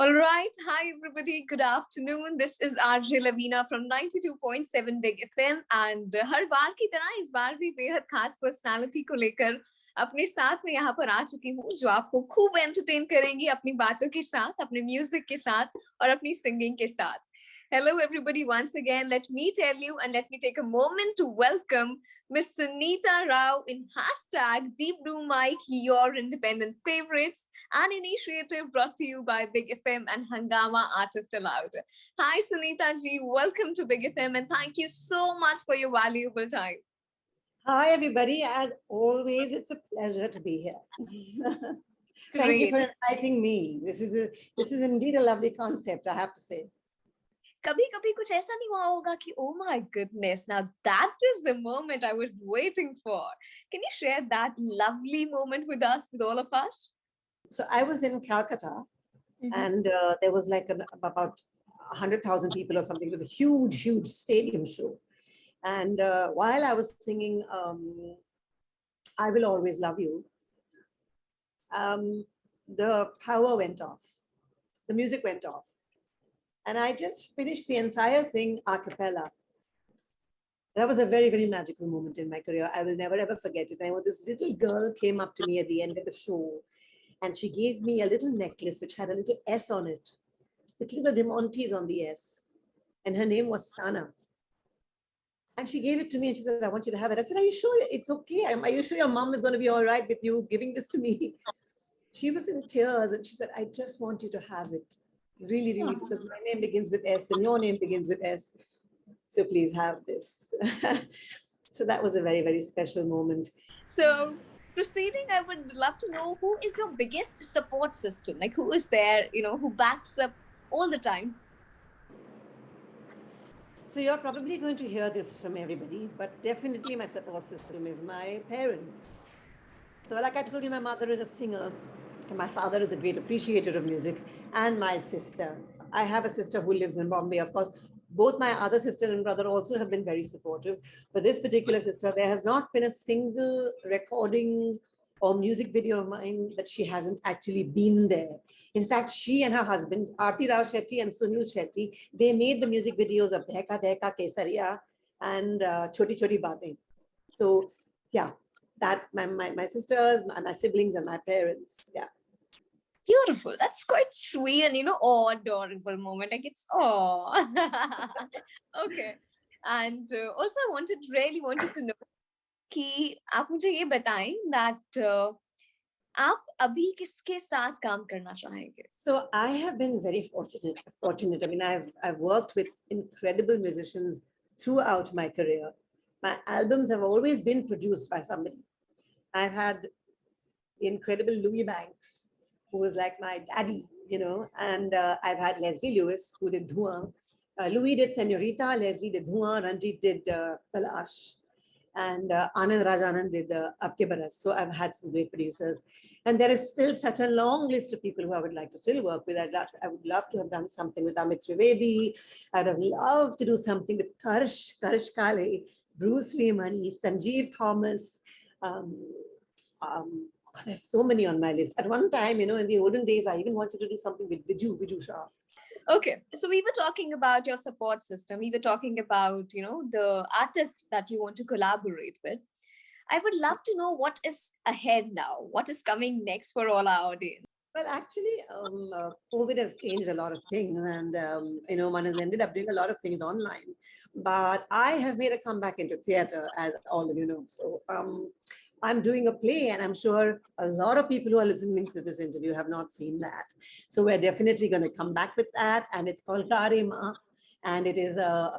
All right. Hi, everybody. Good afternoon. This is RJ Luveena from 92.7 Big FM. And हर बार की तरह इस बार भी बेहद खास पर्सनालिटी को लेकर अपने साथ में यहाँ पर आ चुकी हूँ जो आपको खूब एंटरटेन करेंगी अपनी बातों के साथ, अपने म्यूजिक के साथ और अपनी सिंगिंग के साथ. Hello, everybody. Once again, let me tell you and let me take a moment to welcome Miss SUNEETA Rao in hashtag Deep Blue Mic, your independent favorites, an initiative brought to you by Big FM and Hangama ArtistAloud. Hi, Sunita ji. Welcome to Big FM and thank you so much for your valuable time. Hi, everybody. As always, it's a pleasure to be here. Thank you for inviting me. This is indeed a lovely concept, I have to say. कभी कभी कुछ ऐसा नहीं हुआ होगा कि oh my goodness, now that is the moment I was waiting for. Can you share that lovely moment with us, with all of us? So I was in Calcutta, and there was like about 100,000 people or something. It was a huge, huge stadium show. And while I was singing I Will Always Love You, the power went off. The music went off. And I just finished the entire thing a cappella. That was a very, very magical moment in my career. I will never, ever forget it. And this little girl came up to me at the end of the show, and she gave me a little necklace which had a little S on it, with little Demontes on the S. And her name was Sana. And she gave it to me and she said, I want you to have it. I said, are you sure it's okay? Are you sure your mom is going to be all right with you giving this to me? She was in tears and she said, I just want you to have it. Really, really, because my name begins with S and your name begins with S. So please have this. So that was a very, very special moment. So proceeding, I would love to know who is your biggest support system? Like who is there, who backs up all the time? So you're probably going to hear this from everybody, but definitely my support system is my parents. So like I told you, my mother is a singer. My father is a great appreciator of music, and my sister. I have a sister who lives in Bombay. Of course, both my other sister and brother also have been very supportive. But this particular sister, there has not been a single recording or music video of mine that she hasn't actually been there. In fact, she and her husband, Aarti Rao Shetty and Sunil Shetty, they made the music videos of Dheka Dheka Kesariya and Choti Choti Baatein. So, yeah, that my sisters, my siblings, and my parents, yeah. Beautiful. That's quite sweet and adorable moment. Like it's okay. And also, I really wanted to know कि आप मुझे ये बताएं that आप अभी किसके साथ काम करना चाहेंगे? So I have been very fortunate. I mean, I've worked with incredible musicians throughout my career. My albums have always been produced by somebody. I've had the incredible Louis Banks, who was like my daddy, and I've had Leslie Lewis, who did Dhuan. Louis did Senorita, Leslie did Dhuan, Ranjit did Palash, and Anand Rajanand did Abke Baras. So I've had some great producers. And there is still such a long list of people who I would like to still work with. I would love to have done something with Amit Trivedi. I'd have loved to do something with Karish Kale, Bruce Lee Money, Sanjeev Thomas. There's so many on my list. At one time, in the olden days, I even wanted to do something with Viju Shah. Okay, so we were talking about your support system. We were talking about, the artist that you want to collaborate with. I would love to know what is ahead now. What is coming next for all our audience? Well, actually, COVID has changed a lot of things, and one has ended up doing a lot of things online. But I have made a comeback into theatre, as all of you know. So I'm doing a play, and I'm sure a lot of people who are listening to this interview have not seen that. So we're definitely going to come back with that, and it's called Garima, and it's a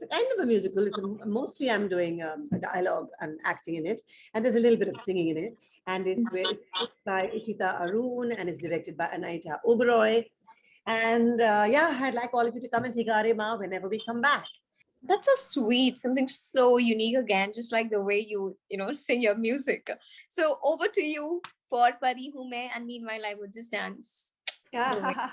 kind of a musical. Mostly I'm doing a dialogue and acting in it, and there's a little bit of singing in it, and it's produced by Ishita Arun, and it's directed by Anaita Oberoi. And I'd like all of you to come and see Garima whenever we come back. That's so sweet, something so unique again, just like the way you sing your music. So over to you for Pari Hu Main, and meanwhile I would just dance. Yeah.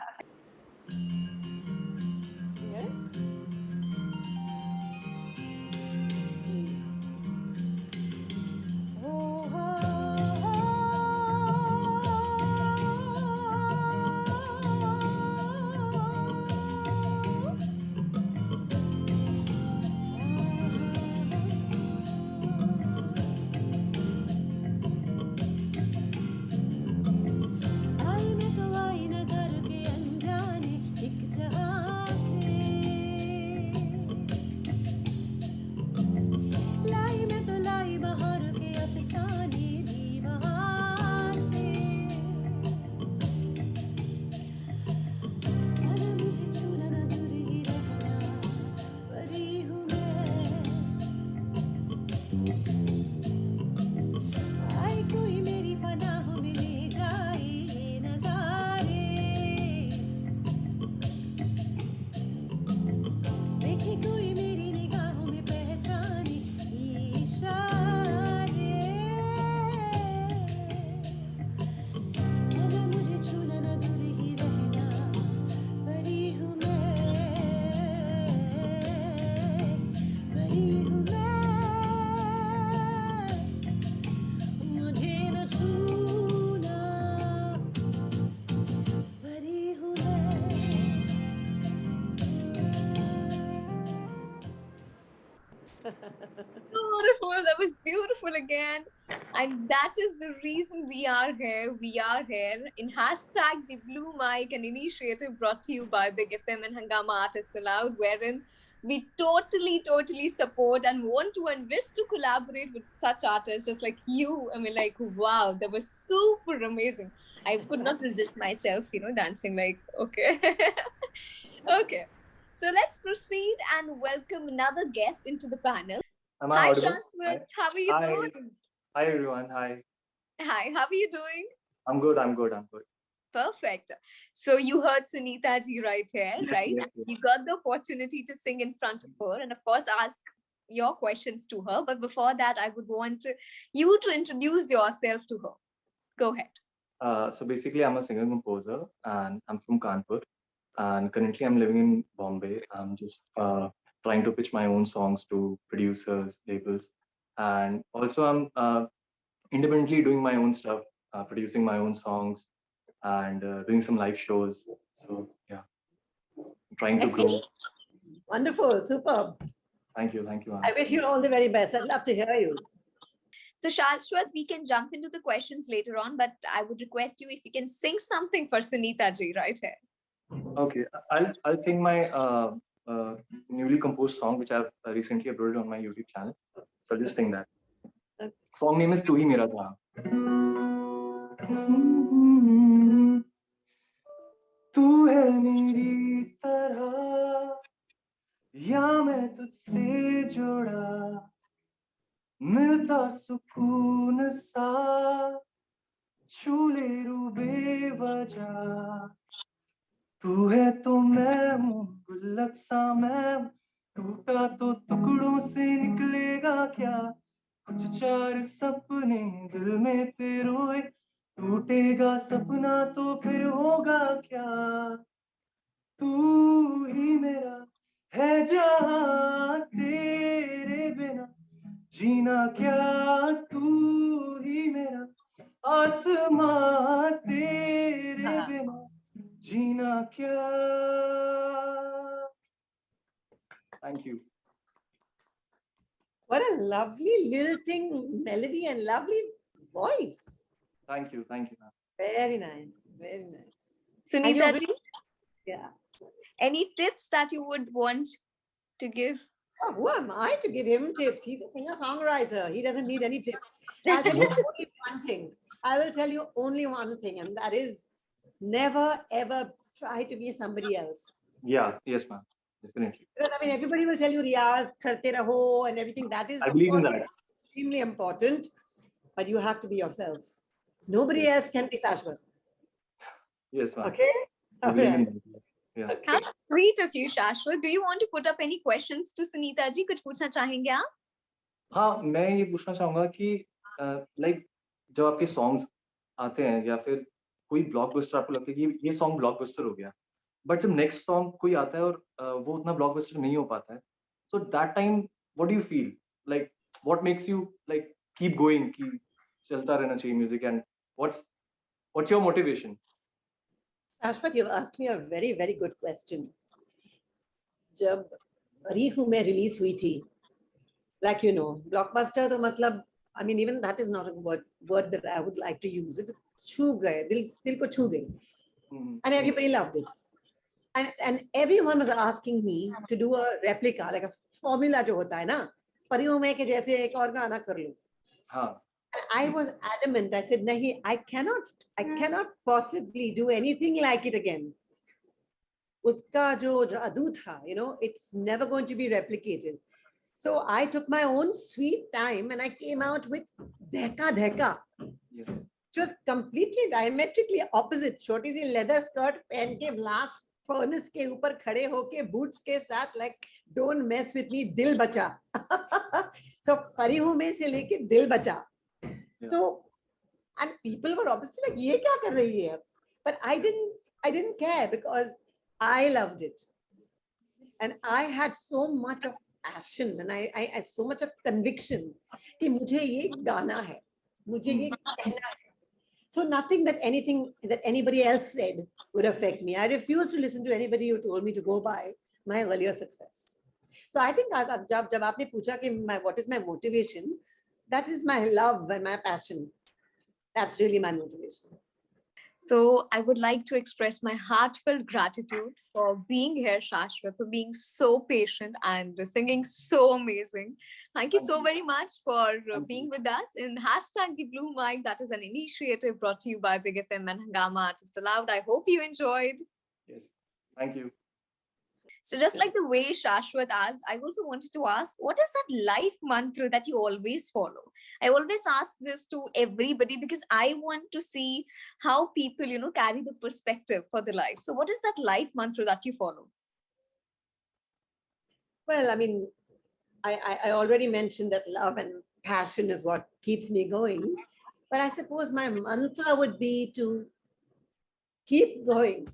again. And that is the reason we are here. We are here in hashtag the Blue Mic, an initiative brought to you by Big FM and Hangama ArtistAloud, wherein we totally support and want to and wish to collaborate with such artists just like you. I mean, like, wow, that was super amazing. I could not resist myself, dancing like, okay. Okay. So let's proceed and welcome another guest into the panel. Am I Hi, audible? Shashwat. How are you Hi. doing? Hi everyone. Hi. Hi, how are you doing? I'm good. I'm good. I'm good. Perfect. So you heard Suneeta ji right here, Yes, right? yes, yes. You got the opportunity to sing in front of her and of course ask your questions to her. But before that, I would want you to introduce yourself to her. Go ahead. So basically, I'm a singer composer, and I'm from Kanpur. And currently, I'm living in Bombay. I'm just trying to pitch my own songs to producers, labels, and also I'm independently doing my own stuff, producing my own songs, and doing some live shows. So yeah, trying to grow. Excellent. Wonderful, superb. Thank you. Thank you. I wish you all the very best. I'd love to hear you. So Shashwat, we can jump into the questions later on, but I would request you if you can sing something for Suneeta ji right here. Okay, I'll sing my newly composed song, which I've recently uploaded on my YouTube channel. So I'll just sing that. Song name is "Tu Hi Mera Tha." तू है मेरी तरह या मैं तुझसे जुड़ा मिलता सुकून सा छू ले रू बेवजह तू है तो मैं हूँ गुल्लक सा मैं हूँ, टूटा तो टुकड़ों से निकलेगा क्या कुछ चार सपने दिल में पिरोए टूटेगा सपना तो फिर होगा क्या तू ही मेरा है जहां तेरे बिना जीना क्या तू ही मेरा आसमां तेरे बिना जीना क्या Thank you. What a lovely lilting melody and lovely voice. Thank you. Thank you. Very nice. Very nice. Suneeta ji, Yeah. any tips that you would want to give? Oh, who am I to give him tips? He's a singer-songwriter. He doesn't need any tips. I'll tell you only one thing. I will tell you only one thing, and that is never ever try to be somebody else. Yeah. Yes, ma'am. Definitely. Because I mean, everybody will tell you riyaz, karte raho, and everything. That is, I of believe in course, that. extremely important. But you have to be yourself. Nobody Yes. else can be Shashwat. Yes, ma'am. Okay. I All believe in right. that. Yeah. Okay. How sweet of you, Shashwat. Do you want to put up any questions to Suneeta ji? कुछ पूछना चाहेंगे आप? हाँ, मैं ये पूछना चाहूंगा कि लाइक जब आपके सॉन्ग्स आते हैं या फिर कोई ब्लॉकबस्टर आपको लगता है कि ये सॉन्ग ब्लॉकबस्टर हो गया बट जब नेक्स्ट सॉन्ग कोई आता है और वो उतना ब्लॉकबस्टर नहीं हो पाता है so that time what do you feel like what makes you like keep going कि चलता रहना चाहिए music and what's your motivation Shashwat, you've asked me a very, very good question. जब रीहू में रिलीज हुई थी, like you know, blockbuster तो मतलब, I mean, even that is not a word that I would like to use. It छू गए, दिल को छू गई, and everybody loved it. And everyone was asking me to do a replica, like a formula जो होता है ना, परियों में के जैसे एक और गाना कर लूं. हाँ. I was adamant. I said, nahi, I cannot possibly do anything like it again. Uska jo jadoo tha, you know, it's never going to be replicated. So I took my own sweet time and I came out with Dheka Dheka. Yeah. It was completely diametrically opposite. Choti si leather skirt pehen ke blast furnace ke upar khade hoke boots ke saath, like, don't mess with me, dil bacha. So pari hu mein se leke dil bacha. Yeah. So, and people were obviously like, "Ye kya kar rahi hai?" But I didn't care because I loved it, and I had so much of passion and I so much of conviction कि मुझे ये गाना है, मुझे ये कहना है. So nothing that anybody else said would affect me. I refused to listen to anybody who told me to go by my earlier success. So I think जब आपने पूछा कि what is my motivation, that is my love and my passion. That's really my motivation. So I would like to express my heartfelt gratitude for being here, Shashwat, for being so patient and singing so amazing. Thank you Thank so you. very much for Thank being you. with us in hashtag the Blue Mic. That is an initiative brought to you by Big FM and Hangama ArtistAloud. I hope you enjoyed. Yes. Thank you. So just like the way Shashwat asked, I also wanted to ask, what is that life mantra that you always follow? I always ask this to everybody because I want to see how people, carry the perspective for the life. So what is that life mantra that you follow? Well, I mean, I already mentioned that love and passion is what keeps me going. But I suppose my mantra would be to keep going.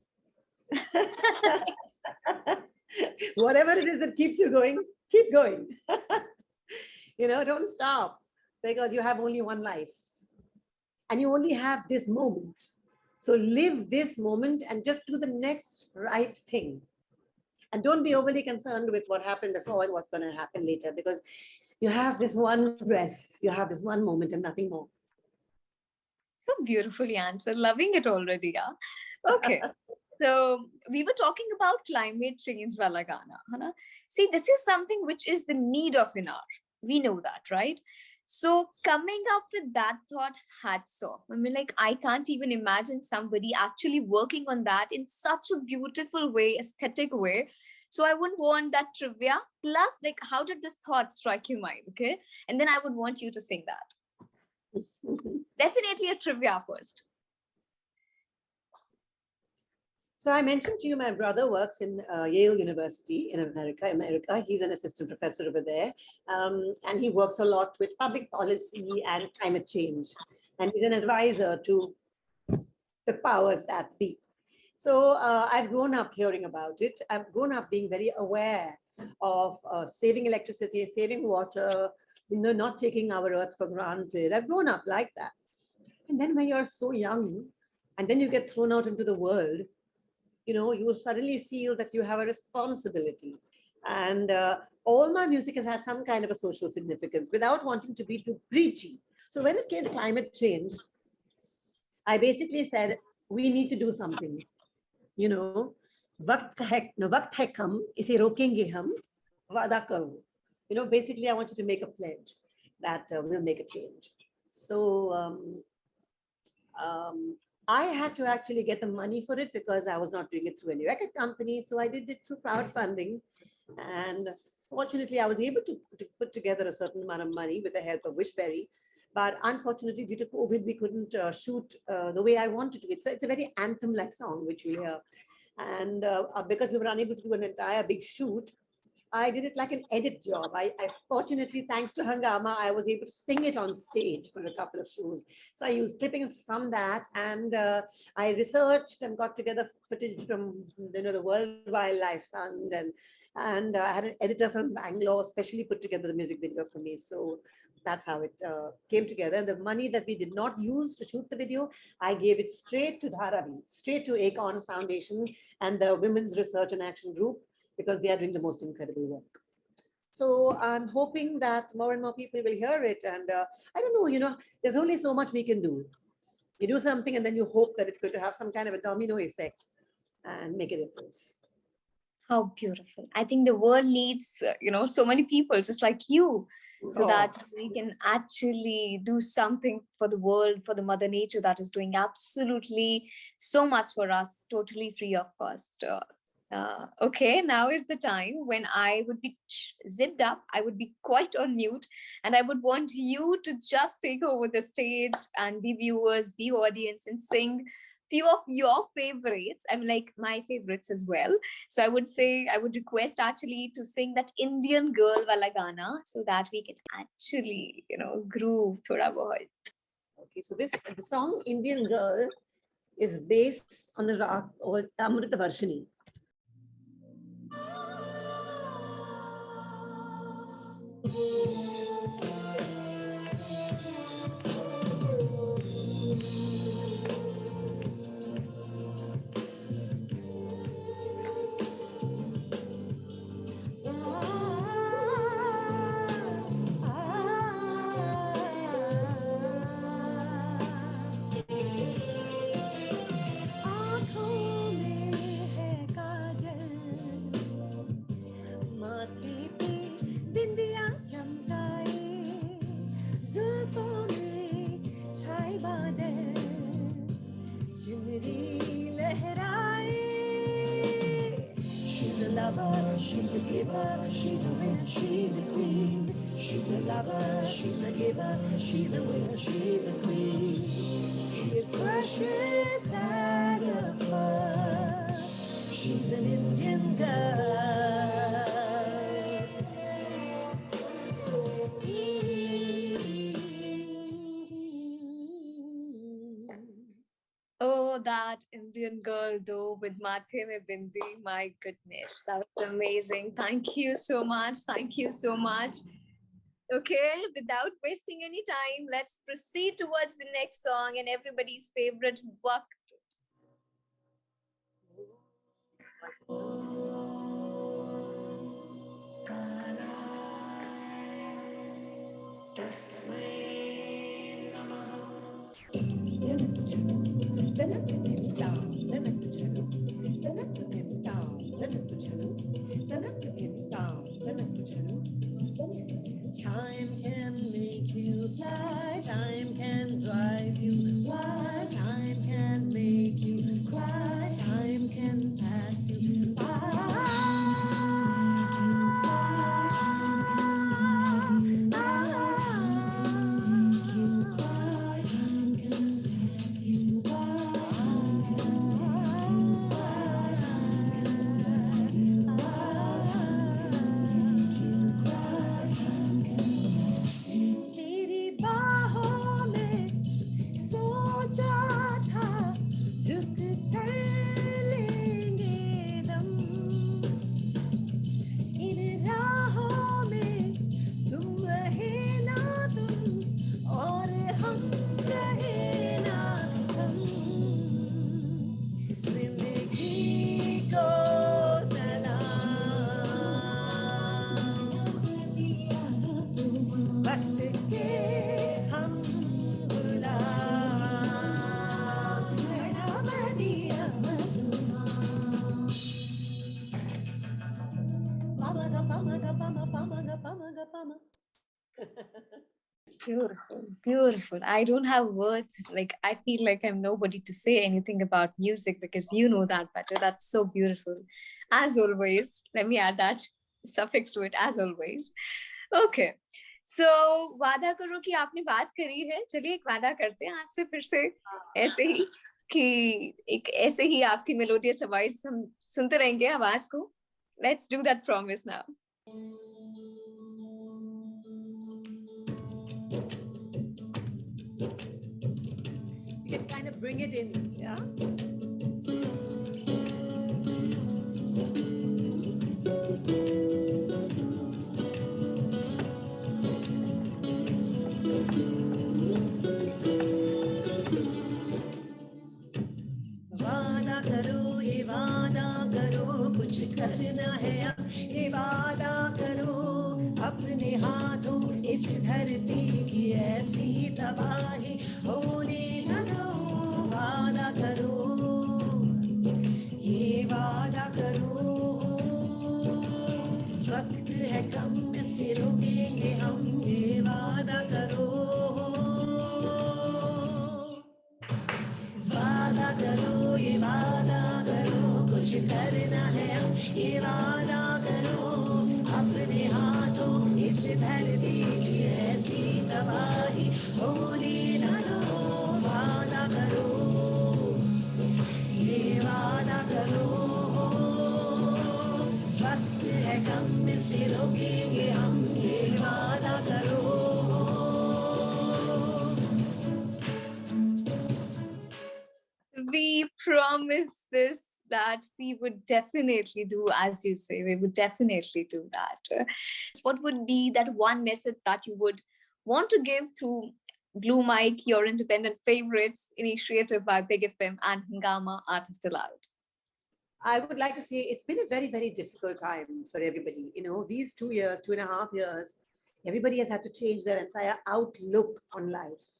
Whatever it is that keeps you going, keep going. Don't stop, because you have only one life and you only have this moment. So live this moment and just do the next right thing. And don't be overly concerned with what happened before and what's going to happen later, because you have this one breath, you have this one moment and nothing more. So beautifully answered. Loving it already. Yeah. Okay. So we were talking about climate change, wala gana, है ना? See, this is something which is the need of an hour. We know that, right? So coming up with that thought, hats off. I mean, like, I can't even imagine somebody actually working on that in such a beautiful way, aesthetic way. So I would want that trivia. Plus, like, how did this thought strike your mind? Okay. And then I would want you to sing that. Definitely a trivia first. So I mentioned to you, my brother works in Yale University in America. He's an assistant professor over there. And he works a lot with public policy and climate change. And he's an advisor to the powers that be. So I've grown up hearing about it. I've grown up being very aware of saving electricity, saving water, not taking our earth for granted. I've grown up like that. And then when you're so young, and then you get thrown out into the world, you suddenly feel that you have a responsibility. And all my music has had some kind of a social significance without wanting to be too preachy. So when it came to climate change, I basically said, we need to do something. वक्त है कम, इसे रोकेंगे हम, वादा करो. Basically, I wanted to make a pledge that we'll make a change. So I had to actually get the money for it because I was not doing it through any record company. So I did it through crowdfunding. And fortunately, I was able to put together a certain amount of money with the help of Wishberry. But unfortunately, due to COVID, we couldn't shoot the way I wanted to. It's a very anthem-like song, which we hear. And because we were unable to do an entire big shoot, I did it like an edit job. I fortunately, thanks to Hangama, I was able to sing it on stage for a couple of shows. So I used clippings from that, and I researched and got together footage from the World Wildlife Fund, and I had an editor from Bangalore specially put together the music video for me. So that's how it came together. The money that we did not use to shoot the video, I gave it straight to Dharavi, straight to Acorn Foundation and the Women's Research and Action Group, because they are doing the most incredible work. So I'm hoping that more and more people will hear it. And I don't know, there's only so much we can do. You do something and then you hope that it's going to have some kind of a domino effect and make a difference. How beautiful. I think the world needs, so many people just like you, so that we can actually do something for the world, for the mother nature that is doing absolutely so much for us, totally free of cost. Okay, now is the time when I would be zipped up. I would be quite on mute, and I would want you to just take over the stage and the viewers, the audience, and sing few of your favorites. I mean, like my favorites as well. So I would request actually to sing that Indian girl wala gana so that we can actually, groove thoda bahut. Okay, so the song Indian Girl is based on the rag or Amrita Varshini. lover, she's a giver, she's a winner, she's a queen. She's a lover, she's a giver, she's a winner, she's a queen. She is precious as a pearl. She's an Indian girl. Oh, that Indian girl though with Mathe mein bindi. My goodness, that was amazing. Thank you so much. Thank you so much. Okay, without wasting any time, let's proceed towards the next song and everybody's favorite Waqt. Time can make you fly, time can drive you wild, time can make you cry, time can pass you तेरी बाहों में सोचा था झुक कर लेंगे दम इन राहों में तुम रहे ना तुम और हम रहे ना हम जिंदगी को वक्त के हम गुलाम मदिया pama ga pama ga pama pama ga pama ga pama. Beautiful, beautiful. I don't have words. Like, I feel like I'm nobody to say anything about music because you know that better. That's so beautiful. As always, let me add that suffix to it, as always. Okay. So, वादा करो कि आपने बात करी है. चलिए एक वादा करते हैं आपसे फिर से ऐसे ही कि एक ऐसे ही आपकी मेलोडियस आवाज हम सुनते रहेंगे आवाज को. Let's do that promise now. You can kind of bring it in, yeah? वादा करो ये वादा करो कुछ करना है अब ये वादा करो अपने हाथों इस धरती की ऐसी तबाही होने न दो वादा करो ये वादा करो वक्त है कम से रोकेंगे हम ये वादा करो वादा करो ये वादा करो कुछ करना है ये वादा करो अपने हाथों इस धरती की ऐसी तबाही होने न दो वादा करो ये वादा करो वक्त है कम से रोकेंगे हम ये वादा करो We promise this that we would definitely do, as you say, we would definitely do that. What would be that one message that you would want to give through Blue Mic, your independent favorites initiative by Big FM and Hingama Artist Aloud? I would like to say it's been a very, very difficult time for everybody. You know, these 2 years, 2.5 years, everybody has had to change their entire outlook on life.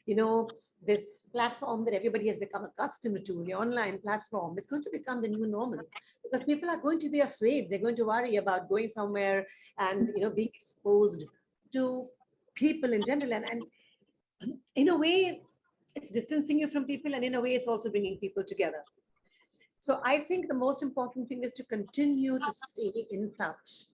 You know, this platform that everybody has become accustomed to, the online platform, it's going to become the new normal because people are going to be afraid. They're going to worry about going somewhere and, you know, being exposed to people in general. And in a way, it's distancing you from people. And in a way, it's also bringing people together. So I think the most important thing is to continue to stay in touch.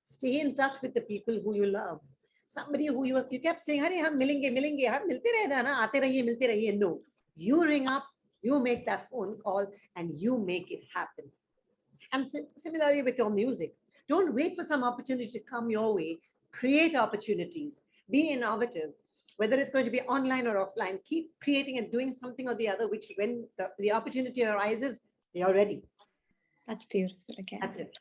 Stay in touch with the people who you love. Somebody who you kept saying, "Hare, hum milenge, milenge, hum milte rehna na, aate rahiye, milte rahiye." No, you ring up, you make that phone call, and you make it happen. And similarly with your music, don't wait for some opportunity to come your way. Create opportunities. Be innovative. Whether it's going to be online or offline, keep creating and doing something or the other, which when the opportunity arises, you're ready. That's beautiful again. That's it.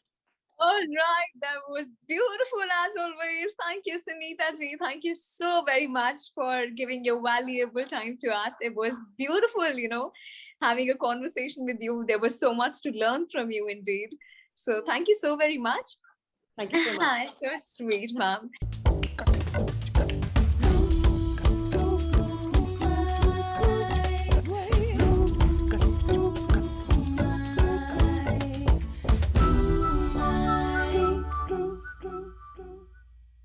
All right, that was beautiful as always. Thank you, Suneeta ji. Thank you so very much for giving your valuable time to us. It was beautiful, having a conversation with you. There was so much to learn from you indeed. So thank you so very much. Thank you so much. So sweet, ma'am.